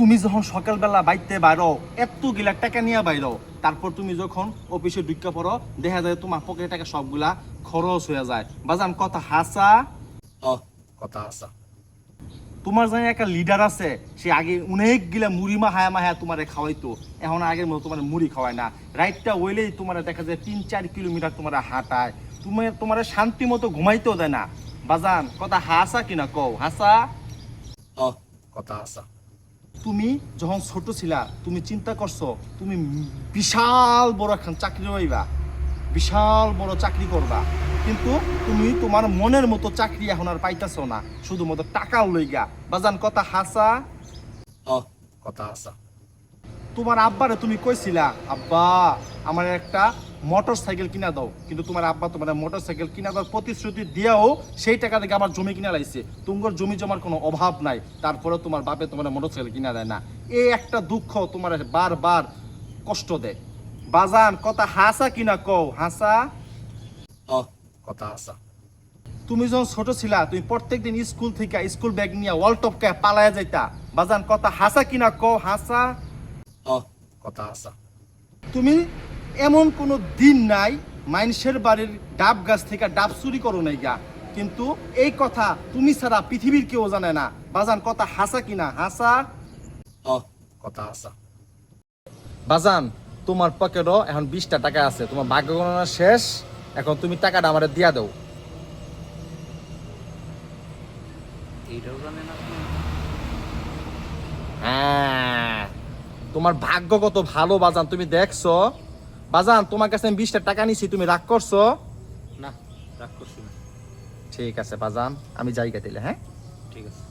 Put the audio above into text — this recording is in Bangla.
তুমি যখন সকালবেলা বাইতে বাইরো এত গিলা টাকা নিয়ে বাইরো তারপর তুমি যখন অফিসে ঢুকে পড়ো দেখা যায় তোমার পকেটে টাকা সবগুলা খরচ হয়ে যায় বাজান কথা হাসা কথা আসা তোমার জানি একটা লিডার আছে সে আগে অনেক গিলা মুড়ি মাহায়া তোমার খাওয়াইতো এখন আগের মতো তোমার মুড়ি খাওয়ায় না রাইটটা ওইলেই তোমার দেখা যায় 3-4 কিলোমিটার তোমার হাঁটায় তোমার শান্তি মতো ঘুমাইতেও দেয় না বাজান কথা হাসা কিনা কও হাসা কথা আসা তুমি যখন ছোট ছিলা তুমি চিন্তা করছো তুমি বিশাল বড় একখান চাকরি হইবা বিশাল বড় চাকরি করবা কিন্তু তুমি তোমার মনের মতো চাকরি এখন আর পাইতেছো না শুধুমাত্র টাকা লইগা বাজান কথা হাসা কথা আসা তোমার আব্বারে তুমি কইছিলা আব্বা আমার একটা মোটর সাইকেল কিনা দাও কিন্তু তোমার আব্বা তোমার মোটর সাইকেল কিনা দেওয়ার প্রতিশ্রুতি দিয়েও সেই টাকা থেকে আমার জমি কিনা লাইছে তোমার জমি জমার কোনো অভাব নাই তারপরে তোমার বাপে তোমার মোটর সাইকেল কিনা দেয় না এই একটা দুঃখ তোমার বারবার কষ্ট দেয় বাজান কথা হাসা কিনা কও হাসা কথা আসা তুমি যখন ছোট ছিলা তুমি প্রত্যেকদিন স্কুল থেকে স্কুল ব্যাগ নিয়ে ওয়ার্ল্ড টপকে পালায়া যাইতা বাজান কথা হাসা কিনা কও হাসা কথা আসা তুমি এমন কোনো দিন নাই মানুষের বাড়ির ডাব গাছ থেকে ডাব চুরি করো নাই গা কিন্তু এই কথা তুমি ছাড়া পৃথিবীর কেউ জানে না বাজান কথা হাসা কিনা হাসা কথা আসা বাজান তোমার পকেটও এখন 20টা টাকা আছে তোমার ভাগ্য গণনা শেষ এখন তুমি টাকাটা আমারে দিয়া দাও এইটাও জানেন আপনি হ্যাঁ তোমার ভাগ্য কত ভালো বাজান তুমি দেখছো বাজান তোমার কাছে আমি 20টা টাকা নিছি তুমি রাগ করছো না রাগ করছি না ঠিক আছে বাজান আমি যাই দিলে হ্যাঁ ঠিক আছে